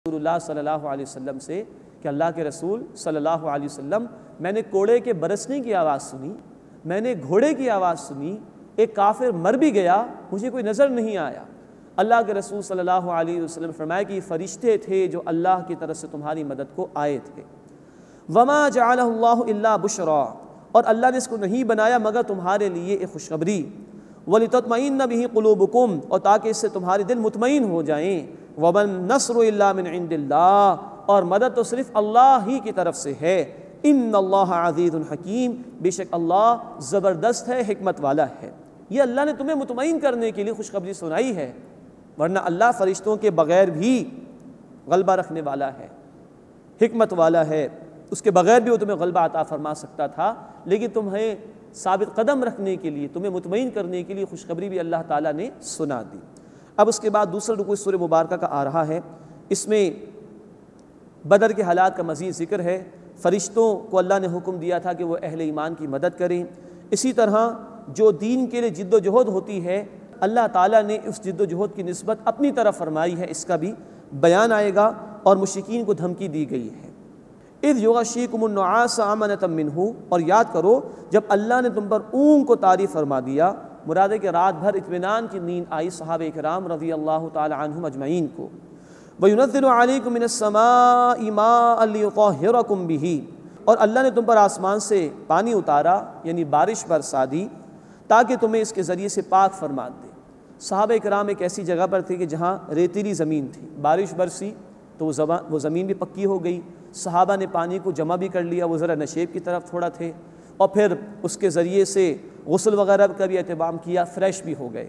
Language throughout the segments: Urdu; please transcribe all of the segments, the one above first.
رسول اللہ صلی اللہ علیہ وسلم سے کہ اللہ کے رسول صلی اللہ علیہ وسلم میں نے کوڑے کے برسنے کی آواز سنی، میں نے گھوڑے کی آواز سنی، ایک کافر مر بھی گیا، مجھے کوئی نظر نہیں آیا۔ اللہ کے رسول صلی اللہ علیہ وسلم فرمایا کہ یہ فرشتے تھے جو اللہ کی طرف سے تمہاری مدد کو آئے تھے۔ وما جعلہ اللہ الا بشرا، اور اللہ نے اس کو نہیں بنایا مگر تمہارے لیے ایک خوشخبری، وَلِتَطْمَئِنَّ بِهِ قُلُوبُكُمْ، اور تاکہ اس سے تمہارے دل مطمئن ہو جائیں۔ وَمَن نَّصْرُ إِلَّا مِنْ عِنْدِ اللَّهِ، اور مدد تو صرف اللہ ہی کی طرف سے ہے۔ إِنَّ اللَّهَ عَزِيزٌ حَكِيمٌ، بے شک اللہ زبردست ہے، حکمت والا ہے۔ یہ اللہ نے تمہیں مطمئن کرنے کے لیے خوشخبری سنائی ہے، ورنہ اللہ فرشتوں کے بغیر بھی غلبہ رکھنے والا ہے، حکمت والا ہے، اس کے بغیر بھی وہ تمہیں غلبہ عطا فرما سکتا تھا، لیکن تمہیں ثابت قدم رکھنے کے لیے، تمہیں مطمئن کرنے کے لیے خوشخبری بھی اللہ تعالیٰ نے سنا دی۔ اب اس کے بعد دوسرا رکوع سورہ مبارکہ کا آ رہا ہے، اس میں بدر کے حالات کا مزید ذکر ہے۔ فرشتوں کو اللہ نے حکم دیا تھا کہ وہ اہل ایمان کی مدد کریں، اسی طرح جو دین کے لیے جد و جہد ہوتی ہے اللہ تعالیٰ نے اس جد و جہد کی نسبت اپنی طرف فرمائی ہے، اس کا بھی بیان آئے گا، اور مشرکین کو دھمکی دی گئی ہے۔ اذ یغشیکم النعاس امنۃ منہ، اور یاد کرو جب اللہ نے تم پر اونگ کو طاری فرما دیا، مراد ہے کہ رات بھر اطمینان کی نیند آئی صحابہ کرام رضی اللہ تعالی عنہم اجمعین کو۔ وَيُنَزِّلُ عَلَيْكُم مِّنَ السَّمَاءِ مَاءً لِيُطَهِّرَكُم بِهِ، اور اللہ نے تم پر آسمان سے پانی اتارا یعنی بارش برسا دی تاکہ تمہیں اس کے ذریعے سے پاک فرما دے۔ صحابہ کرام ایک ایسی جگہ پر تھے کہ جہاں ریتیلی زمین تھی، بارش برسی تو وہ زمین بھی پکی ہو گئی، صحابہ نے پانی کو جمع بھی کر لیا، وہ ذرا نشیب کی طرف تھوڑا تھے، اور پھر اس کے ذریعے سے غسل وغیرہ کا بھی اہتمام کیا، فریش بھی ہو گئے۔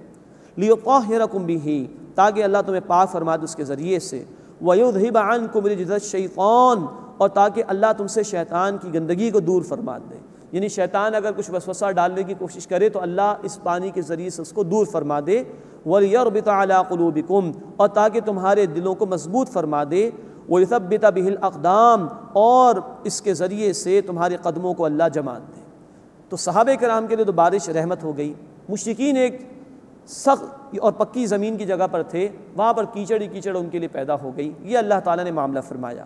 لِيُطَهِّرَكُم بِهِ، تاکہ اللہ تمہیں پاک فرما دے اس کے ذریعے سے۔ وَيُذْهِبَ عَنْكُمْ رِجْزَ الشَّيْطَانِ، اور تاکہ اللہ تم سے شیطان کی گندگی کو دور فرما دے، یعنی شیطان اگر کچھ وسوسہ ڈالنے کی کوشش کرے تو اللہ اس پانی کے ذریعے سے اس کو دور فرما دے۔ وَلِيَرْبِطَ عَلَىٰ قُلُوبِكُمْ، اور تاکہ تمہارے دلوں کو مضبوط فرما دے۔ وَيُثَبِّتَ بِهِ الْأَقْدَامَ، اور اس کے ذریعے سے تمہارے قدموں کو اللہ جماعت دے۔ تو صحابہ کرام کے لیے تو بارش رحمت ہو گئی، مشرکین ایک سخت اور پکی زمین کی جگہ پر تھے، وہاں پر کیچڑ ہی کیچڑ ان کے لیے پیدا ہو گئی۔ یہ اللہ تعالیٰ نے معاملہ فرمایا۔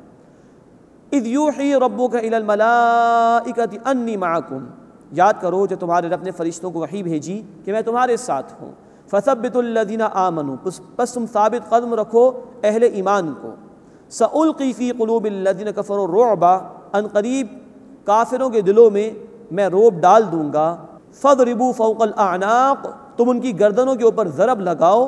اِذْ يُوحِي رَبُّكَ إِلَى الْمَلَائِكَةِ أَنِّي مَعَكُمْ، یاد کرو جب تمہارے رب نے فرشتوں کو وحی بھیجی کہ میں تمہارے ساتھ ہوں۔ فَثَبِّتُوا الَّذِينَ آمَنُوا، بس تم ثابت قدم رکھو اہل ایمان کو۔ سَأُلْقِي فِي قُلُوبِ الَّذِينَ كَفَرُوا الرُّعْبَ، ان قریب کافروں کے دلوں میں میں رعب ڈال دوں گا۔ فَاضْرِبُوا فَوْقَ الْأَعْنَاقِ، تم ان کی گردنوں کے اوپر ضرب لگاؤ۔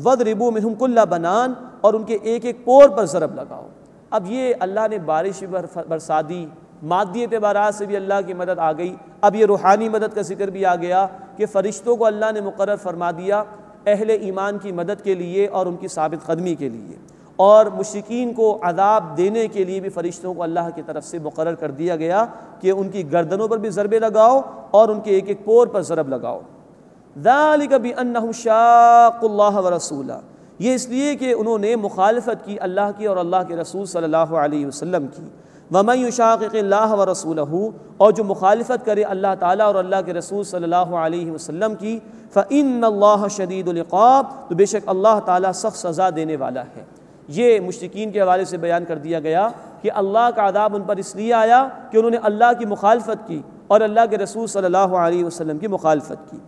وَاضْرِبُوا مِنْهُمْ كُلَّ بَنَانٍ، اور ان کے ایک ایک پور پر ضرب لگاؤ۔ اب یہ اللہ نے بارش برسا دی، مادی اعتبارات سے بھی اللہ کی مدد آ گئی، اب یہ روحانی مدد کا ذکر بھی آ گیا کہ فرشتوں کو اللہ نے مقرر فرما دیا اہل ایمان کی مدد کے لیے اور ان کی ثابت قدمی کے لیے، اور مشرکین کو عذاب دینے کے لیے بھی فرشتوں کو اللہ کی طرف سے مقرر کر دیا گیا کہ ان کی گردنوں پر بھی ضربے لگاؤ اور ان کے ایک ایک پور پر ضرب لگاؤ۔ ذَلِكَ بِأَنَّهُمْ شَاقُّوا اللَّهَ وَرَسُولَهُ، یہ اس لیے کہ انہوں نے مخالفت کی اللہ کی اور اللہ کے رسول صلی اللہ علیہ وسلم کی۔ وَمَن يُشَاقِقِ اللَّهَ وَرَسُولَهُ، اور جو مخالفت کرے اللہ تعالیٰ اور اللہ کے رسول صلی اللہ علیہ وسلم کی، فَإِنَّ اللَّهَ شَدِيدُ الْعِقَابِ، تو بے شک اللہ تعالیٰ سخت سزا دینے والا ہے۔ یہ مشرکین کے حوالے سے بیان کر دیا گیا کہ اللہ کا عذاب ان پر اس لیے آیا کہ انہوں نے اللہ کی مخالفت کی اور اللہ کے رسول صلی اللہ علیہ وسلم کی مخالفت کی۔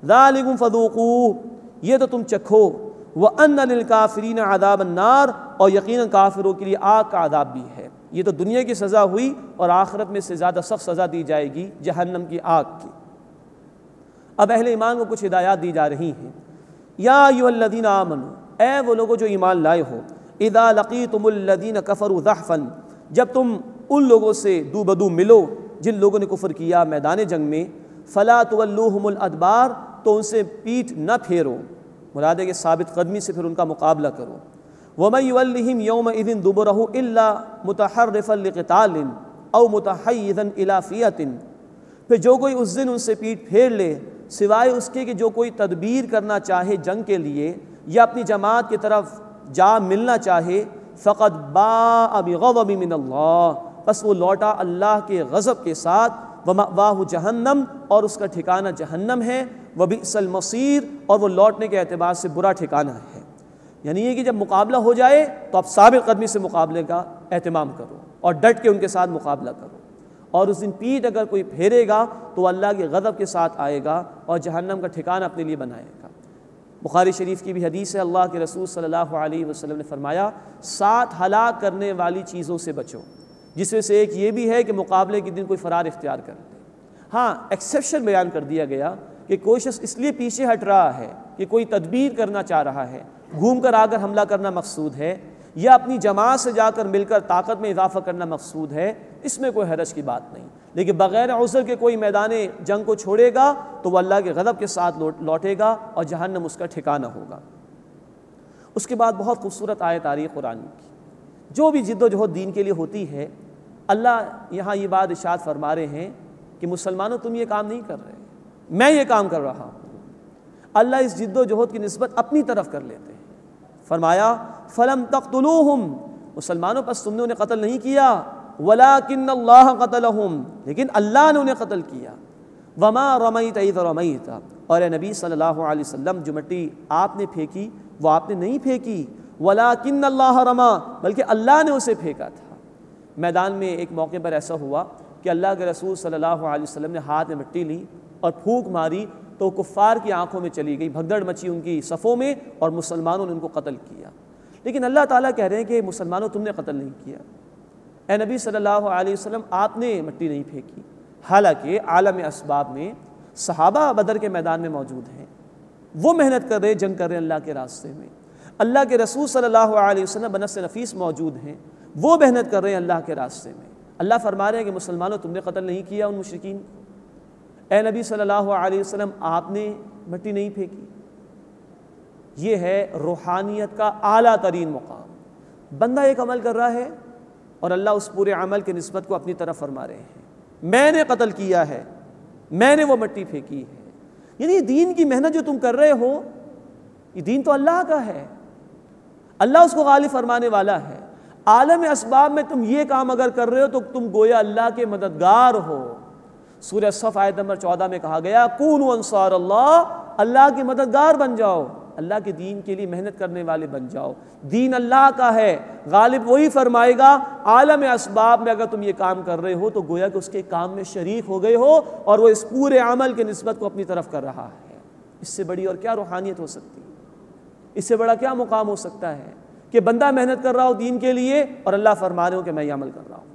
ذَلِكُمْ فَذُوقُوهُ، یہ تو تم چکھو۔ وَأَنَّ لِلْكَافِرِينَ عَذَابَ النَّارِ، اور یقیناً کافروں کے لیے آگ کا عذاب بھی ہے۔ یہ تو دنیا کی سزا ہوئی، اور آخرت میں سے زیادہ سخت سزا دی جائے گی جہنم کی آگ کی۔ اب اہل ایمان کو کچھ ہدایات دی جا رہی ہیں۔ یا ایھا الذین آمنوا، اے وہ لوگوں جو ایمان لائے ہو، اذا لقیتم الذین کفروا زحفا، جب تم ان لوگوں سے دو بدو ملو جن لوگوں نے کفر کیا میدان جنگ میں، فلا تولوہم الادبار، تو ان سے پیٹھ نہ پھیرو، مراد ہے کہ ثابت قدمی سے پھر ان کا مقابلہ کرو۔ وَمَن يُوَلِّهِمْ يَوْمَئِذٍ دُبُرَهُ إِلَّا مُتَحَرِّفًا لِقِتَالٍ أَوْ مُتَحَيِّزًا إِلَىٰ فِئَةٍ، پھر جو کوئی اس دن ان سے پیٹھ پھیر لے سوائے اس کے کہ جو کوئی تدبیر کرنا چاہے جنگ کے لیے یا اپنی جماعت کی طرف جا ملنا چاہے، فَقَدْ بَاءَ بِغَضَبٍ مِّنَ اللَّهِ، پس وہ لوٹا اللہ کے غضب کے ساتھ۔ وَمَأْوَاهُ جَهَنَّمُ، اور اس کا ٹھکانہ جہنم ہے۔ وَبِئْسَ الْمَصِيرُ، اور وہ لوٹنے کے اعتبار سے برا ٹھکانہ ہے۔ یعنی یہ کہ جب مقابلہ ہو جائے تو آپ ثابت قدمی سے مقابلے کا اہتمام کرو اور ڈٹ کے ان کے ساتھ مقابلہ کرو، اور اس دن پیٹھ اگر کوئی پھیرے گا تو اللہ کے غضب کے ساتھ آئے گا اور جہنم کا ٹھکانہ اپنے لیے بنائے گا۔ بخاری شریف کی بھی حدیث ہے، اللہ کے رسول صلی اللہ علیہ وسلم نے فرمایا 7 ہلاک کرنے والی چیزوں سے بچو، جس میں سے ایک یہ بھی ہے کہ مقابلے کے دن کوئی فرار اختیار کر لے۔ ہاں ایکسیپشن بیان کر دیا گیا کہ کوئی شخص اس لیے پیچھے ہٹ رہا ہے کہ کوئی تدبیر کرنا چاہ رہا ہے، گھوم کر آ کر حملہ کرنا مقصود ہے، یا اپنی جماعت سے جا کر مل کر طاقت میں اضافہ کرنا مقصود ہے، اس میں کوئی حرج کی بات نہیں، لیکن بغیر عذر کے کوئی میدان جنگ کو چھوڑے گا تو وہ اللہ کے غضب کے ساتھ لوٹے گا اور جہنم اس کا ٹھکانہ ہوگا۔ اس کے بعد بہت خوبصورت آیت آ رہی ہے قرآن کی، جو بھی جد و جہد دین کے لیے ہوتی ہے، اللہ یہاں یہ بات ارشاد فرما رہے ہیں کہ مسلمانوں تم یہ کام نہیں کر رہے، میں یہ کام کر رہا ہوں۔ اللہ اس جد و جہد کی نسبت اپنی طرف کر لیتے ہیں، فرمایا فلم تقتلوہم، مسلمانوں پس تم نے انہیں قتل نہیں کیا، ولکن اللہ قتلہم، لیکن اللہ نے انہیں قتل کیا، وما رمیت اذ رمیت، اور اے نبی صلی اللہ علیہ وسلم جو مٹی آپ نے پھینکی وہ آپ نے نہیں پھینکی، ولکن اللہ رما، بلکہ اللہ نے اسے پھینکا تھا۔ میدان میں ایک موقع پر ایسا ہوا کہ اللہ کے رسول صلی اللہ علیہ وسلم نے ہاتھ میں مٹی لی اور پھونک ماری تو کفار کی آنکھوں میں چلی گئی، بھگدڑ مچی ان کی صفوں میں اور مسلمانوں نے ان کو قتل کیا۔ لیکن اللہ تعالیٰ کہہ رہے ہیں کہ مسلمانوں تم نے قتل نہیں کیا، اے نبی صلی اللہ علیہ وسلم آپ نے مٹی نہیں پھینکی، حالانکہ عالم اسباب میں صحابہ بدر کے میدان میں موجود ہیں، وہ محنت کر رہے، جنگ کر رہے اللہ کے راستے میں، اللہ کے رسول صلی اللہ علیہ وسلم بنفس نفیس موجود ہیں، وہ محنت کر رہے ہیں اللہ کے راستے میں۔ اللہ فرما رہے ہیں کہ مسلمانوں تم نے قتل نہیں کیا ان مشرکین کو، اے نبی صلی اللہ علیہ وسلم آپ نے مٹی نہیں پھینکی۔ یہ ہے روحانیت کا اعلیٰ ترین مقام، بندہ ایک عمل کر رہا ہے اور اللہ اس پورے عمل کی نسبت کو اپنی طرف فرما رہے ہیں، میں نے قتل کیا ہے، میں نے وہ مٹی پھینکی ہے۔ یعنی دین کی محنت جو تم کر رہے ہو، یہ دین تو اللہ کا ہے، اللہ اس کو غالب فرمانے والا ہے۔ عالم اسباب میں تم یہ کام اگر کر رہے ہو تو تم گویا اللہ کے مددگار ہو۔ سورہ صف آیت نمبر 14 میں کہا گیا کونوا انصار اللہ، اللہ کے مددگار بن جاؤ، اللہ کے دین کے لیے محنت کرنے والے بن جاؤ۔ دین اللہ کا ہے، غالب وہی فرمائے گا۔ عالم اسباب میں اگر تم یہ کام کر رہے ہو تو گویا کہ اس کے کام میں شریک ہو گئے ہو اور وہ اس پورے عمل کے نسبت کو اپنی طرف کر رہا ہے۔ اس سے بڑی اور کیا روحانیت ہو سکتی ہے، اس سے بڑا کیا مقام ہو سکتا ہے کہ بندہ محنت کر رہا ہو دین کے لیے اور اللہ فرما رہے ہو کہ میں یہ عمل کر رہا ہوں۔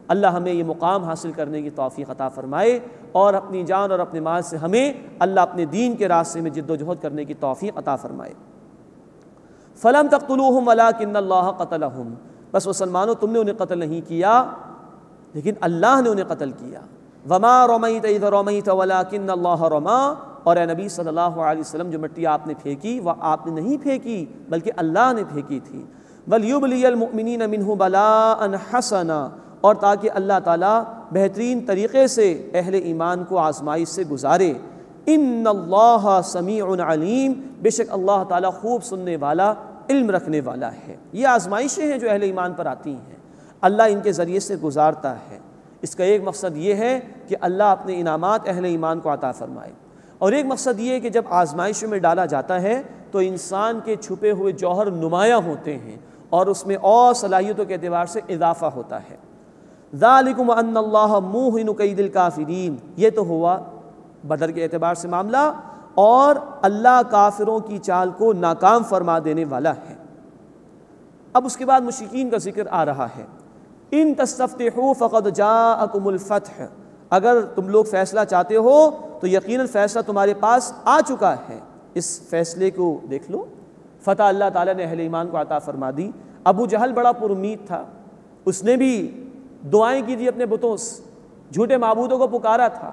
اللہ ہمیں یہ مقام حاصل کرنے کی توفیق عطا فرمائے اور اپنی جان اور اپنے مال سے ہمیں اللہ اپنے دین کے راستے میں جد و جہد کرنے کی توفیق عطا فرمائے۔ فلم تقتلوہم ولکن اللہ قتلہم، بس مسلمانوں تم نے انہیں قتل نہیں کیا لیکن اللہ نے انہیں قتل کیا۔ وما رمیت اذ رمیت ولکن اللہ رما، اور اے نبی صلی اللہ علیہ وسلم جو مٹی آپ نے پھینکی وہ آپ نے نہیں پھینکی بلکہ اللہ نے پھینکی تھی۔ وَلْيُبْلِيَ الْمُؤْمِنِينَ مِنْهُ بَلَاءً حَسَنًا، اور تاکہ اللہ تعالیٰ بہترین طریقے سے اہل ایمان کو آزمائش سے گزارے۔ ان اللہ سمیع علیم، بے شک اللہ تعالیٰ خوب سننے والا، علم رکھنے والا ہے۔ یہ آزمائشیں ہیں جو اہل ایمان پر آتی ہیں، اللہ ان کے ذریعے سے گزارتا ہے۔ اس کا ایک مقصد یہ ہے کہ اللہ اپنے انعامات اہل ایمان کو عطا فرمائے، اور ایک مقصد یہ ہے کہ جب آزمائشوں میں ڈالا جاتا ہے تو انسان کے چھپے ہوئے جوہر نمایاں ہوتے ہیں اور اس میں اور صلاحیتوں کے اعتبار سے اضافہ ہوتا ہے۔ ذالکم ان اللہ موہن کید الکافرین، یہ تو ہوا بدر کے اعتبار سے معاملہ، اور اللہ کافروں کی چال کو ناکام فرما دینے والا ہے۔ اب اس کے بعد مشرکین کا ذکر آ رہا ہے۔ ان تستفتحوا فقد جاءکم الفتح، اگر تم لوگ فیصلہ چاہتے ہو تو یقیناً فیصلہ تمہارے پاس آ چکا ہے۔ اس فیصلے کو دیکھ لو، فتح اللہ تعالیٰ نے اہل ایمان کو عطا فرما دی۔ ابو جہل بڑا پر امید تھا، اس نے بھی دعائیں کی تھی اپنے بتوں سے، جھوٹے معبودوں کو پکارا تھا،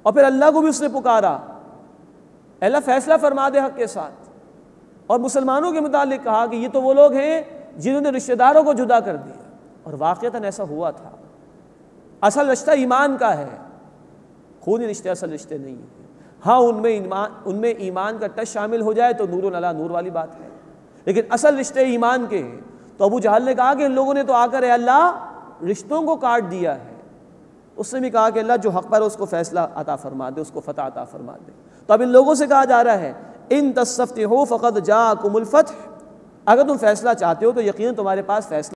اور پھر اللہ کو بھی اس نے پکارا، اللہ فیصلہ فرما دے حق کے ساتھ۔ اور مسلمانوں کے متعلق کہا کہ یہ تو وہ لوگ ہیں جنہوں نے رشتہ داروں کو جدا کر دیا، اور واقعتاً ایسا ہوا تھا۔ اصل رشتہ ایمان کا ہے، خونی رشتے اصل رشتے نہیں ہیں۔ ہاں ان میں ایمان کا ٹچ شامل ہو جائے تو نور علی نور والی بات ہے، لیکن اصل رشتے ایمان کے ہیں۔ تو ابو جہل نے کہا کہ ان لوگوں نے تو آ کر اے اللہ رشتوں کو کاٹ دیا ہے۔ اس نے بھی کہا کہ اللہ جو حق پر اس کو فیصلہ عطا فرما دے، اس کو فتح عطا فرما دے۔ تو اب ان لوگوں سے کہا جا رہا ہے ان تستفتحوا فقد جاءکم الفتح، اگر تم فیصلہ چاہتے ہو تو یقیناً تمہارے پاس فیصلہ